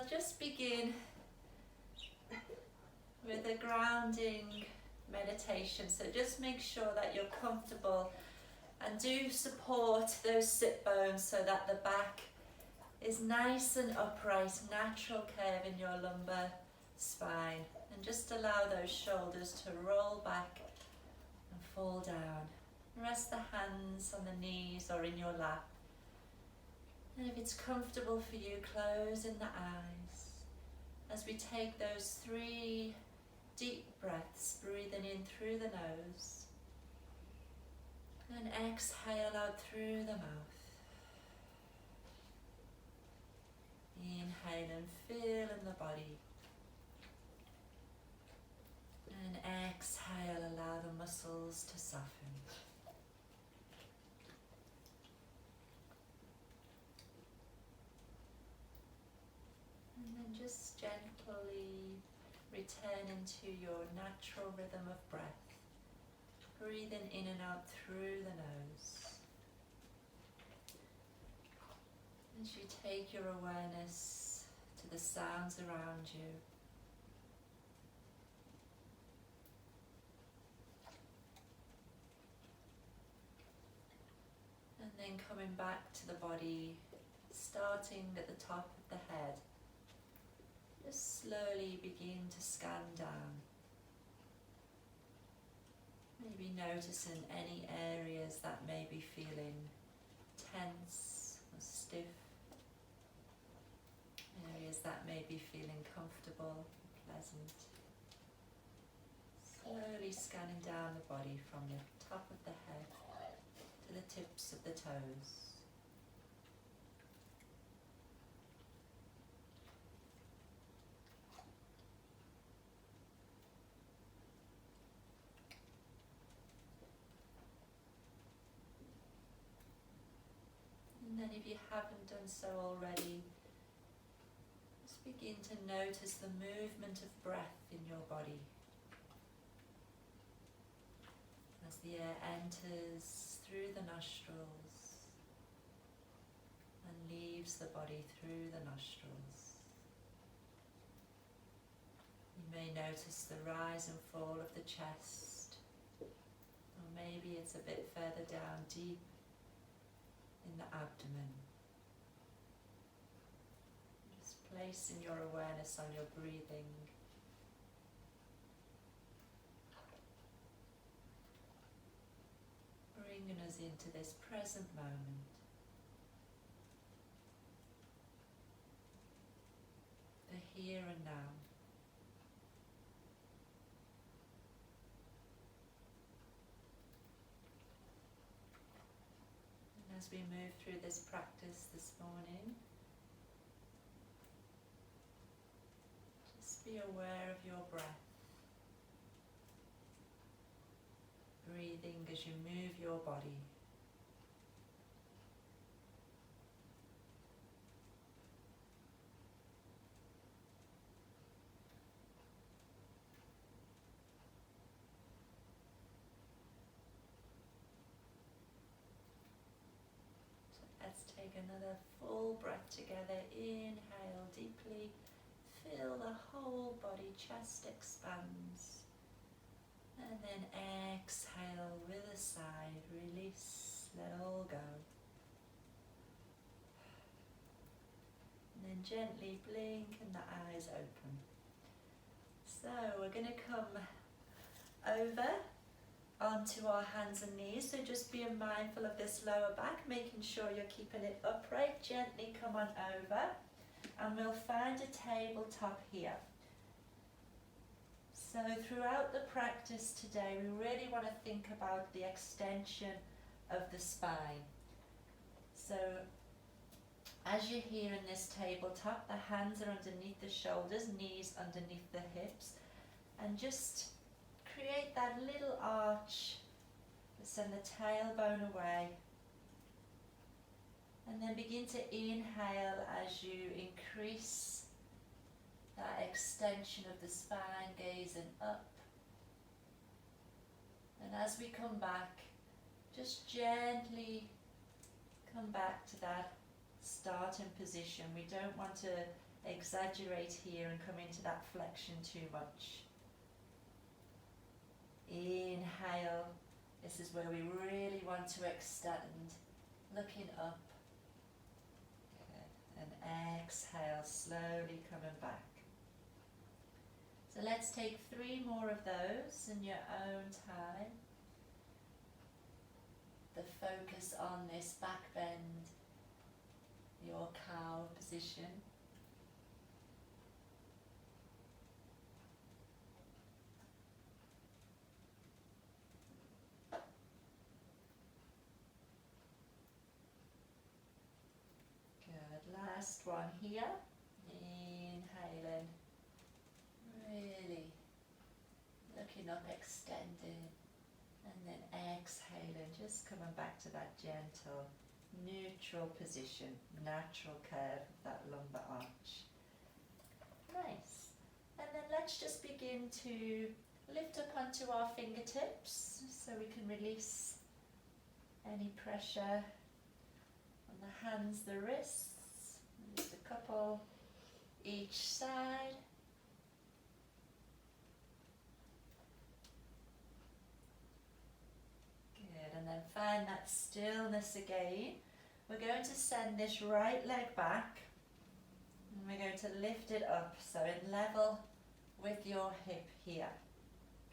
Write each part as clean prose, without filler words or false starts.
just begin with a grounding meditation. So just make sure that you're comfortable and do support those sit bones so that the back is nice and upright, natural curve in your lumbar spine. And just allow those shoulders to roll back and fall down. Rest the hands on the knees or in your lap. And if it's comfortable for you, closing the eyes as we take those 3 deep breaths, breathing in through the nose and exhale out through the mouth. Inhale and feel in the body. And exhale, allow the muscles to soften. And then just gently return into your natural rhythm of breath. Breathing in and out through the nose. As you take your awareness to the sounds around you. And then coming back to the body, starting at the top of the head. Just slowly begin to scan down. Maybe noticing any areas that may be feeling tense or stiff. Areas that may be feeling comfortable, pleasant. Slowly scanning down the body from the top of the head to the tips of the toes. And then if you haven't done so already, just begin to notice the movement of breath in your body. As the air enters through the nostrils and leaves the body through the nostrils. You may notice the rise and fall of the chest, or maybe it's a bit further down, deep in the abdomen. Just placing your awareness on your breathing. Bringing us into this present moment. The here and now. And as we move through this practice this morning, just be aware of your breath. Breathing as you move your body. So let's take another full breath together. Inhale deeply. Feel the whole body, chest expands. And then exhale with a sigh, release, let all go. And then gently blink and the eyes open. So we're going to come over onto our hands and knees. So just be mindful of this lower back, making sure you're keeping it upright. Gently come on over and we'll find a tabletop here. So throughout the practice today, we really want to think about the extension of the spine. So as you're here in this tabletop, the hands are underneath the shoulders, knees underneath the hips, and just create that little arch. Send the tailbone away. And then begin to inhale as you increase that extension of the spine, gazing up. And as we come back, just gently come back to that starting position. We don't want to exaggerate here and come into that flexion too much. Inhale. This is where we really want to extend, looking up. Good. And exhale, slowly coming back. So let's take 3 more of those in your own time. The focus on this back bend, your cow position. Good, last one here. Inhaling, really looking up, extending, and then exhaling, just coming back to that gentle, neutral position, natural curve of that lumbar arch. Nice. And then let's just begin to lift up onto our fingertips so we can release any pressure on the hands, the wrists. Just a couple each side. Good, and then find that stillness again. We're going to send this right leg back and we're going to lift it up, so in level with your hip here.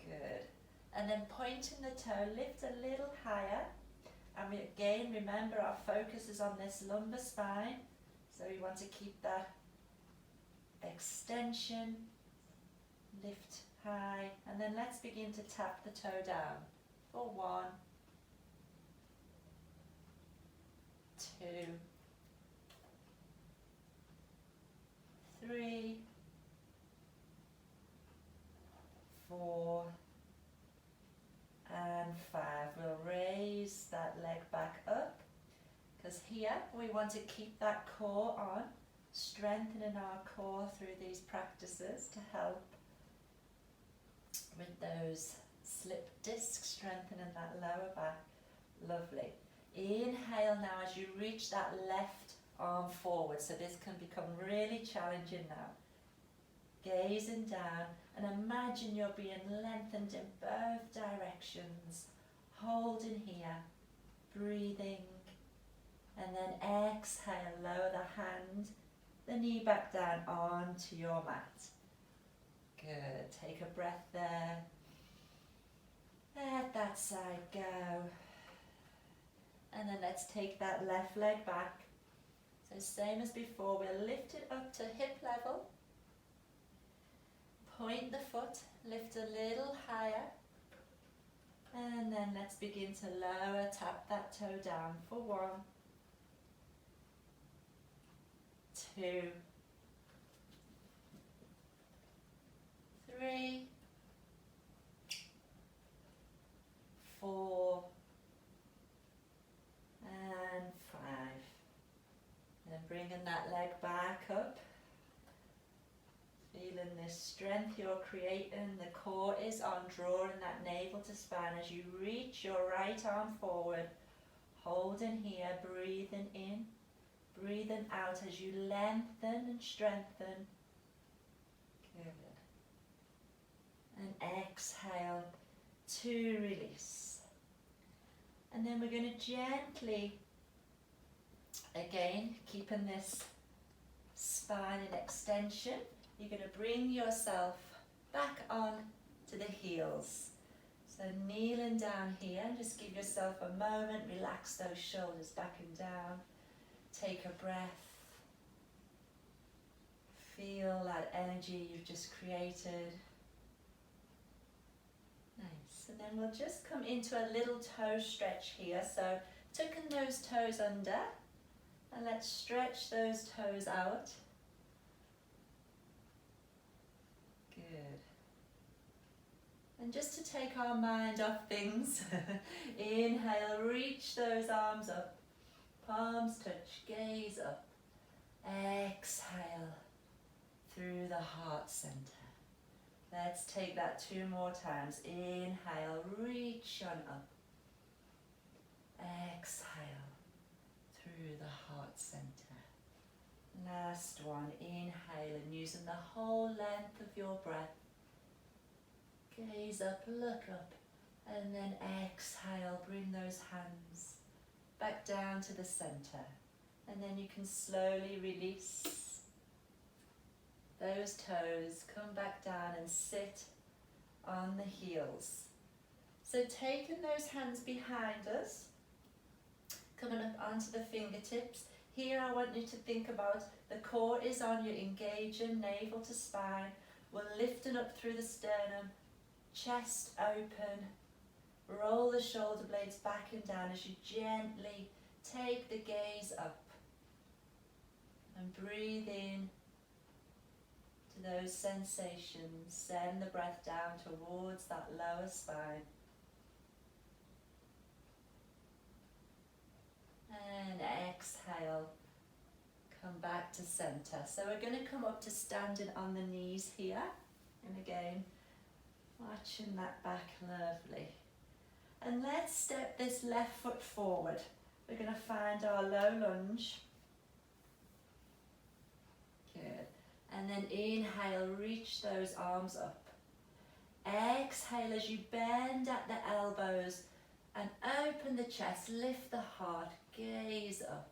Good. And then pointing the toe, lift a little higher. And we again, remember our focus is on this lumbar spine. So we want to keep that extension, lift high. And then let's begin to tap the toe down for 1, 2, 3, 4, and 5. We'll raise that leg back up, because here we want to keep that core on, strengthening our core through these practices to help with those slip discs, strengthening that lower back. Lovely. Inhale now as you reach that left arm forward, so this can become really challenging now. Gazing down and imagine you're being lengthened in both directions, holding here, breathing, and then exhale, lower the hand, the knee back down onto your mat. Good, take a breath there, let that side go, and then let's take that left leg back. So same as before, we'll lift it up to hip level. Point the foot, lift a little higher, and then let's begin to lower, tap that toe down for 1, 2, 3, 4, and 5. Then bringing that leg back up. Feeling this strength you're creating, the core is on, drawing that navel to spine as you reach your right arm forward, holding here, breathing in, breathing out as you lengthen and strengthen. Good. And exhale to release. And then we're going to gently, again, keeping this spine in extension, you're going to bring yourself back on to the heels. So kneeling down here, just give yourself a moment, relax those shoulders back and down. Take a breath. Feel that energy you've just created. Nice. And then we'll just come into a little toe stretch here. So tucking those toes under, and let's stretch those toes out. Good. And just to take our mind off things, inhale, reach those arms up, palms touch, gaze up. Exhale through the heart center. Let's take that 2 more times. Inhale, reach on up. Exhale through the heart center. Last one, inhale and using the whole length of your breath. Gaze up, look up, and then exhale, bring those hands back down to the center. And then you can slowly release those toes, come back down and sit on the heels. So taking those hands behind us, coming up onto the fingertips. Here I want you to think about the core is on, you're engaging navel to spine. We're lifting up through the sternum, chest open. Roll the shoulder blades back and down as you gently take the gaze up. And breathe in to those sensations. Send the breath down towards that lower spine. And exhale, come back to center. So we're going to come up to standing on the knees here. And again, watching that back, lovely. And let's step this left foot forward. We're going to find our low lunge. Good. And then inhale, reach those arms up. Exhale as you bend at the elbows and open the chest, lift the heart, gaze up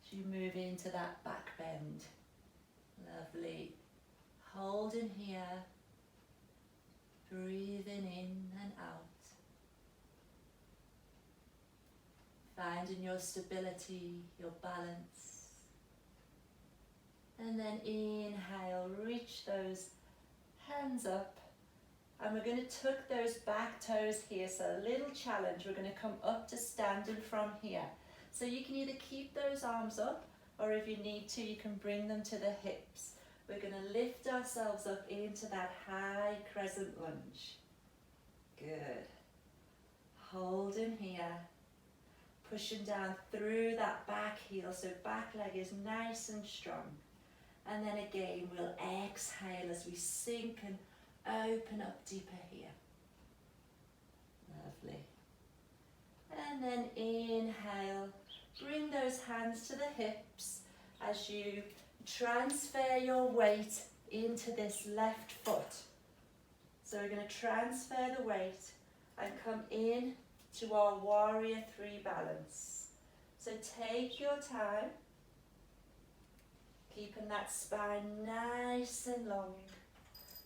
as you move into that back bend. Lovely. Holding here, breathing in and out. Finding your stability, your balance. And then inhale, reach those hands up. And we're going to tuck those back toes here. So a little challenge. We're going to come up to standing from here. So you can either keep those arms up, or if you need to, you can bring them to the hips. We're going to lift ourselves up into that high crescent lunge. Good. Holding here. Pushing down through that back heel, so back leg is nice and strong. And then again, we'll exhale as we sink and open up deeper here. Lovely. And then inhale, bring those hands to the hips as you transfer your weight into this left foot. So we're going to transfer the weight and come in to our warrior 3 balance. So take your time, keeping that spine nice and long.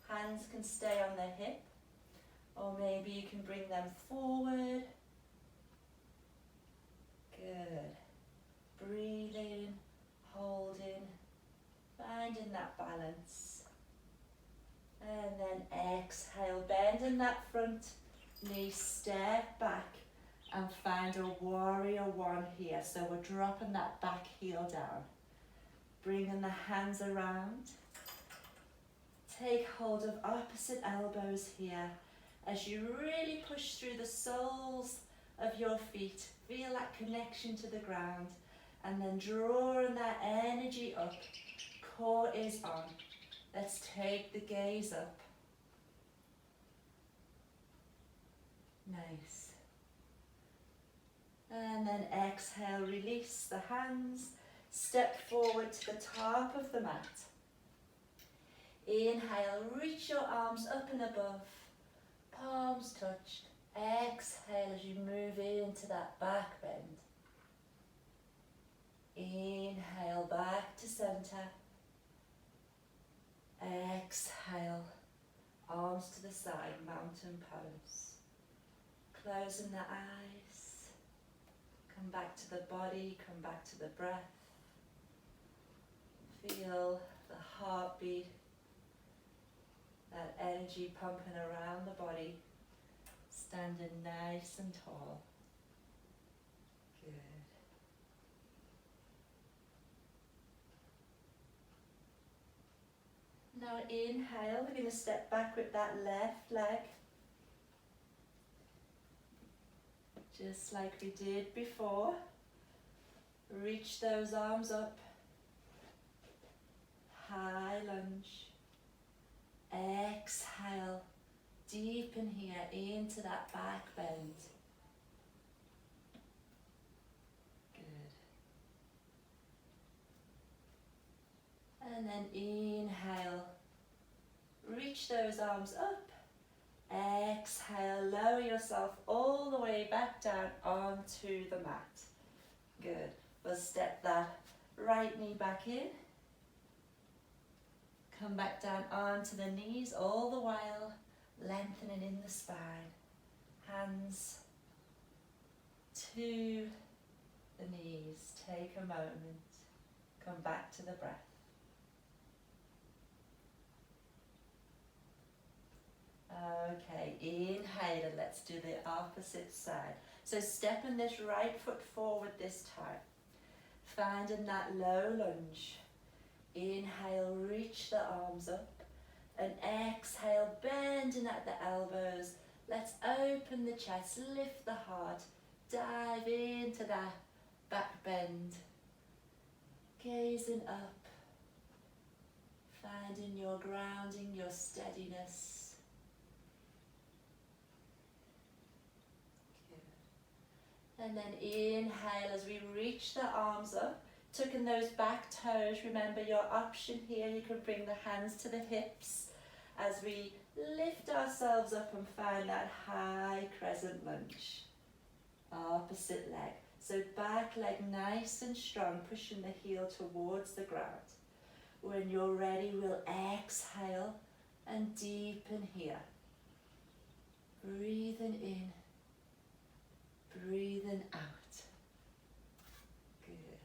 Hands can stay on the hip, or maybe you can bring them forward. Good. Breathing, holding, finding that balance. And then exhale, bending that front knee, step back and find a warrior 1 here. So we're dropping that back heel down, bringing the hands around. Take hold of opposite elbows here as you really push through the soles of your feet. Feel that connection to the ground, and then drawing that energy up. Core is on. Let's take the gaze up. Nice. And then exhale, release the hands. Step forward to the top of the mat. Inhale, reach your arms up and above. Palms touched. Exhale as you move into that back bend. Inhale, back to center. Exhale, arms to the side, mountain pose. Closing the eyes. Come back to the body, come back to the breath. Feel the heartbeat, that energy pumping around the body. Standing nice and tall. Good. Now inhale, we're going to step back with that left leg. Just like we did before. Reach those arms up. High lunge. Exhale. Deepen here into that back bend. Good. And then inhale, reach those arms up. Exhale, lower yourself all the way back down onto the mat. Good. We'll step that right knee back in. Come back down onto the knees, all the while lengthening in the spine. Hands to the knees. Take a moment. Come back to the breath. Okay, inhale and let's do the opposite side. So stepping this right foot forward this time. Finding that low lunge. Inhale, reach the arms up. And exhale, bending at the elbows. Let's open the chest, lift the heart. Dive into that back bend. Gazing up. Finding your grounding, your steadiness. And then inhale as we reach the arms up, tucking those back toes. Remember your option here, you can bring the hands to the hips as we lift ourselves up and find that high crescent lunge. Opposite leg. So back leg nice and strong, pushing the heel towards the ground. When you're ready, we'll exhale and deepen here. Breathing in. Breathing out. Good.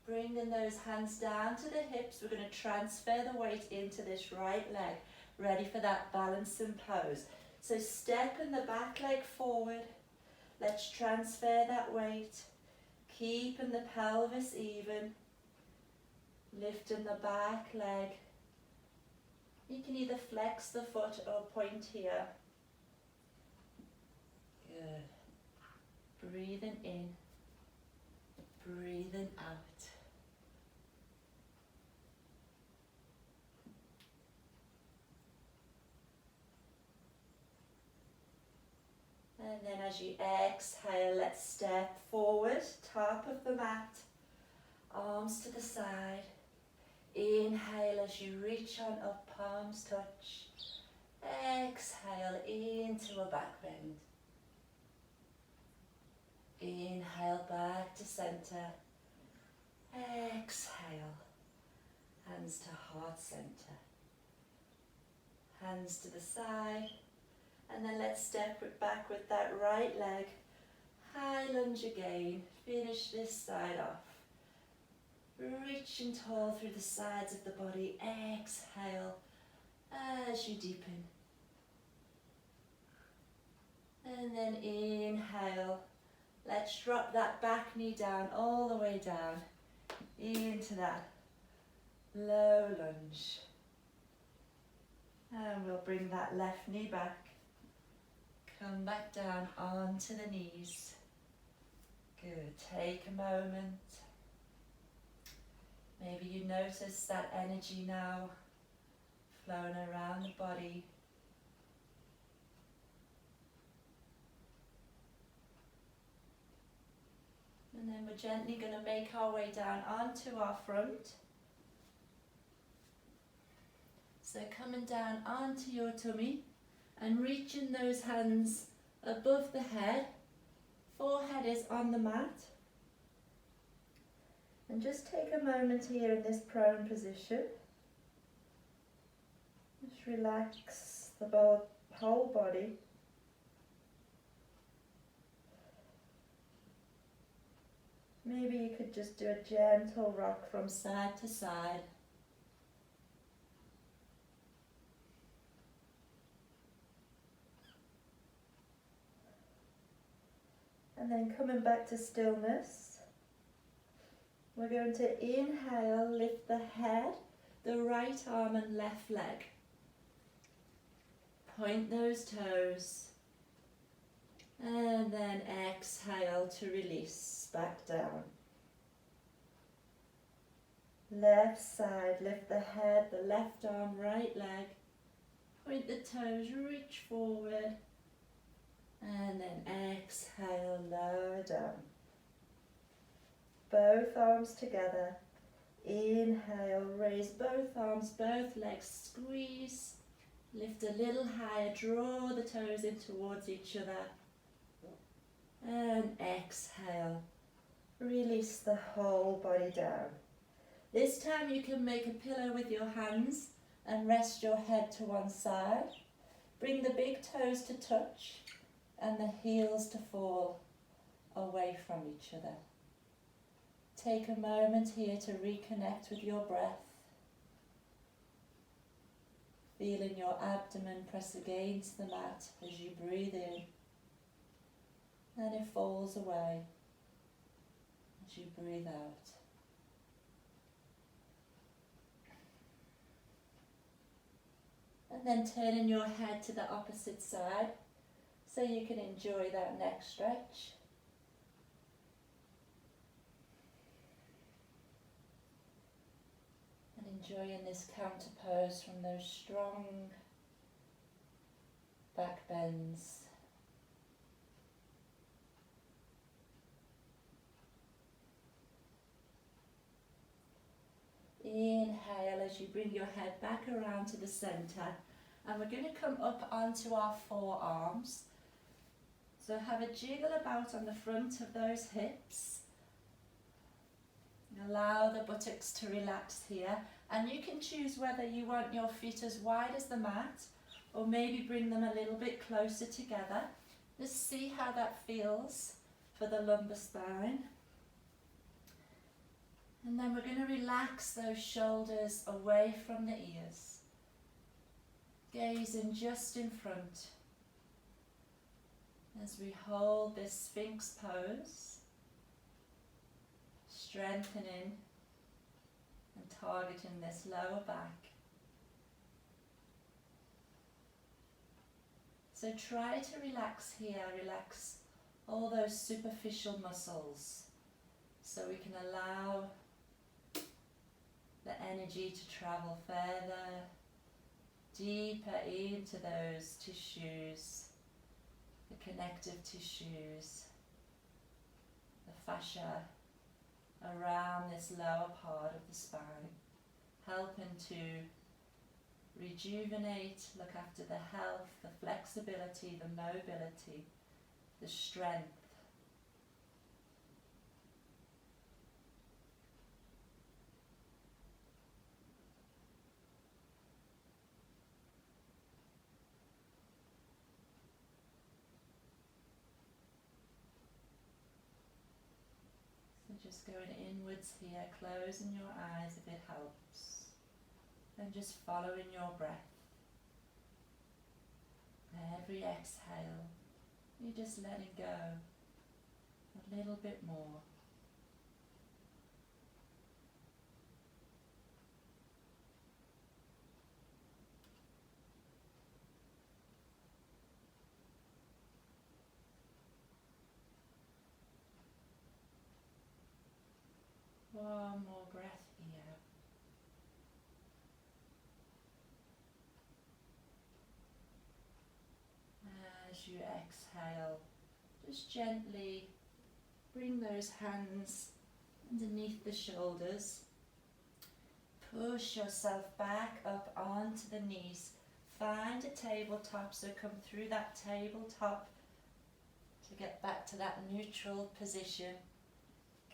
Bringing those hands down to the hips. We're going to transfer the weight into this right leg. Ready for that balancing pose. So stepping the back leg forward. Let's transfer that weight. Keeping the pelvis even. Lifting the back leg. You can either flex the foot or point here. Good. Breathing in, breathing out. And then as you exhale, let's step forward, top of the mat, arms to the side. Inhale as you reach on up, palms touch. Exhale into a back bend. Inhale back to center. Exhale. Hands to heart center. Hands to the side. And then let's step it back with that right leg. High lunge again. Finish this side off. Reaching tall through the sides of the body. Exhale as you deepen. And then inhale. Let's drop that back knee down, all the way down, into that low lunge. And we'll bring that left knee back. Come back down onto the knees. Good, take a moment. Maybe you notice that energy now flowing around the body. And then we're gently going to make our way down onto our front. So coming down onto your tummy and reaching those hands above the head. Forehead is on the mat. And just take a moment here in this prone position. Just relax the whole body. Maybe you could just do a gentle rock from side to side. And then coming back to stillness, we're going to inhale, lift the head, the right arm and left leg. Point those toes. And then exhale to release, back down. Left side, lift the head, the left arm, right leg. Point the toes, reach forward. And then exhale, lower down. Both arms together. inhale, raise both arms, both legs, squeeze, lift a little higher, draw the toes in towards each other, and exhale, release the whole body down. This time you can make a pillow with your hands and rest your head to one side. Bring the big toes to touch and the heels to fall away from each other. Take a moment here to reconnect with your breath. Feeling your abdomen press against the mat as you breathe in, and it falls away as you breathe out. And then turning your head to the opposite side so you can enjoy that neck stretch. And enjoying this counter pose from those strong back bends. Inhale as you bring your head back around to the center, and we're going to come up onto our forearms. So have a jiggle about on the front of those hips. Allow the buttocks to relax here, and you can choose whether you want your feet as wide as the mat or maybe bring them a little bit closer together. Just see how that feels for the lumbar spine. And then we're going to relax those shoulders away from the ears. Gazing just in front as we hold this Sphinx pose, strengthening and targeting this lower back. So try to relax here, relax all those superficial muscles so we can allow the energy to travel further, deeper into those tissues, the connective tissues, the fascia around this lower part of the spine, helping to rejuvenate, look after the health, the flexibility, the mobility, the strength. Just going inwards here, closing your eyes if it helps, and just following your breath. Every exhale, you're just letting go a little bit more. One more breath here. As you exhale, just gently bring those hands underneath the shoulders. Push yourself back up onto the knees. Find a tabletop, so come through that tabletop to get back to that neutral position.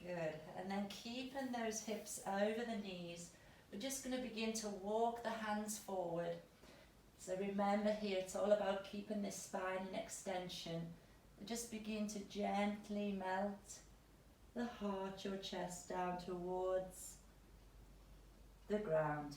Good, and then keeping those hips over the knees, we're just going to begin to walk the hands forward. So remember here, it's all about keeping this spine in extension. And just begin to gently melt the heart, your chest down towards the ground.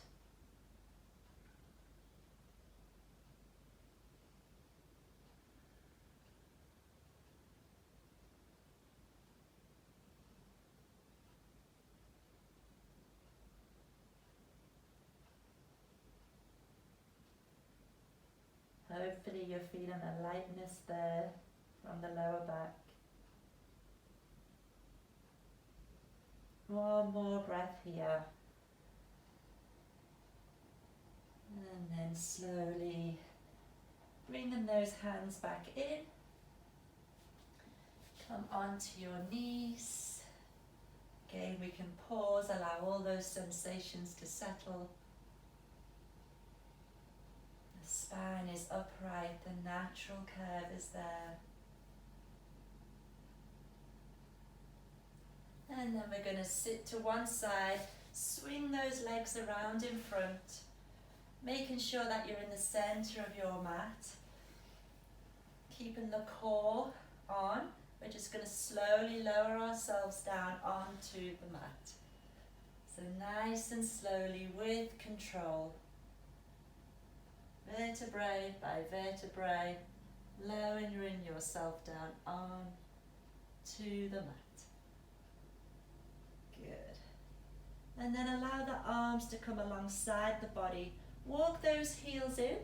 Hopefully you're feeling a lightness there from the lower back. One more breath here. And then slowly bringing those hands back in. Come onto your knees. Again, we can pause, allow all those sensations to settle. The spine is upright, the natural curve is there. And then we're going to sit to one side, swing those legs around in front, making sure that you're in the center of your mat. Keeping the core on, we're just going to slowly lower ourselves down onto the mat. So nice and slowly with control. Vertebrae by vertebrae, lowering yourself down on to the mat. Good. And then allow the arms to come alongside the body. Walk those heels in,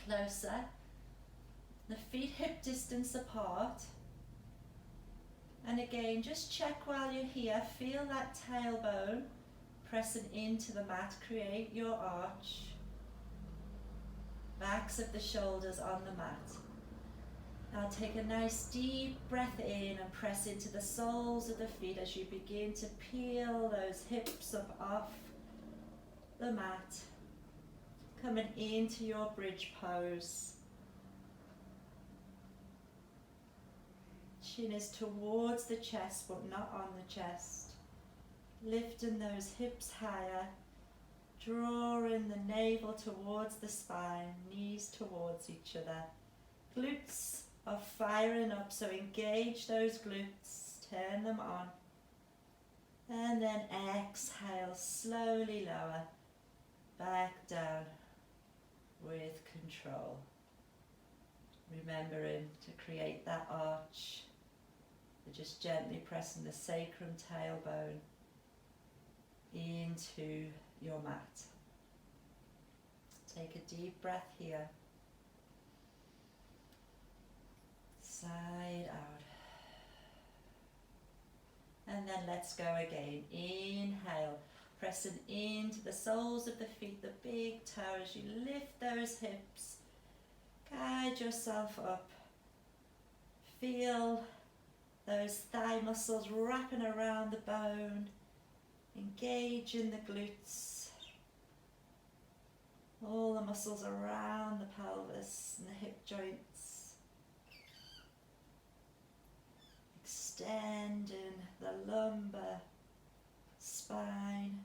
closer. The feet hip distance apart. And again, just check while you're here. Feel that tailbone pressing into the mat. Create your arch. Backs of the shoulders on the mat. Now take a nice deep breath in and press into the soles of the feet as you begin to peel those hips up off the mat. Coming into your bridge pose. Chin is towards the chest but not on the chest. Lifting those hips higher. Drawing the navel towards the spine, knees towards each other. Glutes are firing up, so engage those glutes, turn them on. And then exhale, slowly lower, back down with control. Remembering to create that arch. We're just gently pressing the sacrum tailbone into your mat. Take a deep breath here. Side out. And then let's go again. Inhale, pressing into the soles of the feet, the big toe as you lift those hips. Guide yourself up. Feel those thigh muscles wrapping around the bone. Engage in the glutes. All the muscles around the pelvis and the hip joints. Extending the lumbar spine.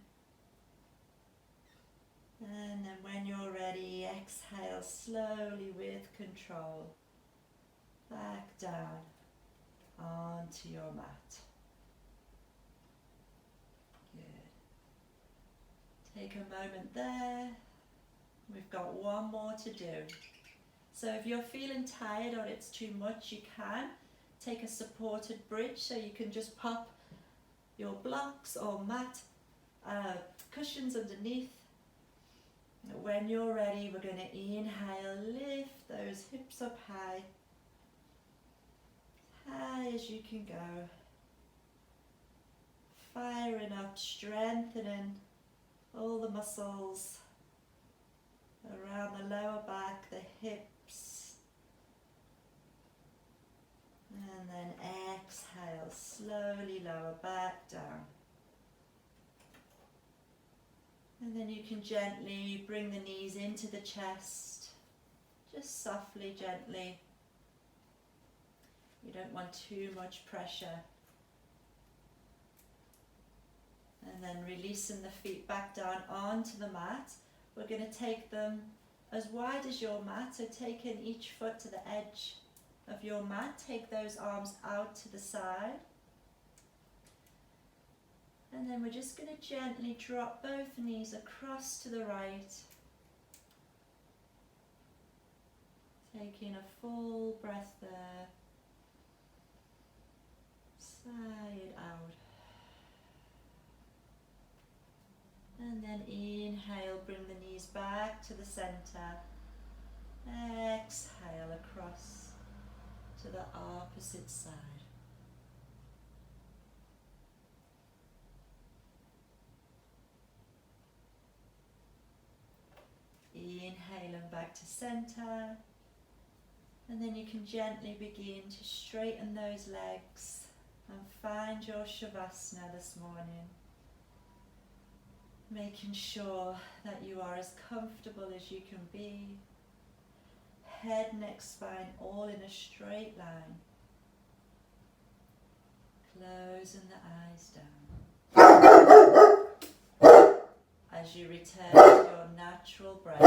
And then when you're ready, exhale slowly with control. Back down onto your mat. Good. Take a moment there. We've got one more to do. So if you're feeling tired or it's too much, you can take a supported bridge, so you can just pop your blocks or mat cushions underneath. When you're ready, we're going to inhale, lift those hips up high, high as you can go. Firing up, strengthening all the muscles around the lower back, the hips. And then exhale, slowly lower back down. And then you can gently bring the knees into the chest, just softly, gently. You don't want too much pressure. And then releasing the feet back down onto the mat. We're going to take them as wide as your mat, so taking each foot to the edge of your mat. Take those arms out to the side. And then we're just going to gently drop both knees across to the right. Taking a full breath there. Side out. And then inhale, bring the knees back to the center. Exhale across to the opposite side. Inhaling back to center. And then you can gently begin to straighten those legs. And find your Shavasana this morning, making sure that you are as comfortable as you can be. Head, neck, spine all in a straight line. Closing the eyes down. As you return to your natural breath.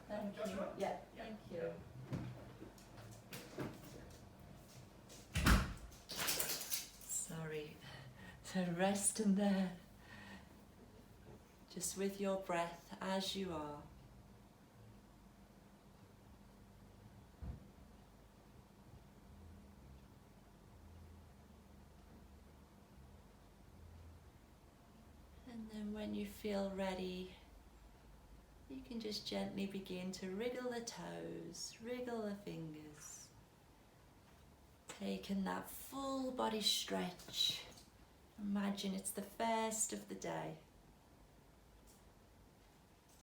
Thank you. Yeah, thank you. Sorry. So rest in there. Just with your breath as you are. And then when you feel ready, you can just gently begin to wriggle the toes, wriggle the fingers. Taking that full body stretch. Imagine it's the first of the day.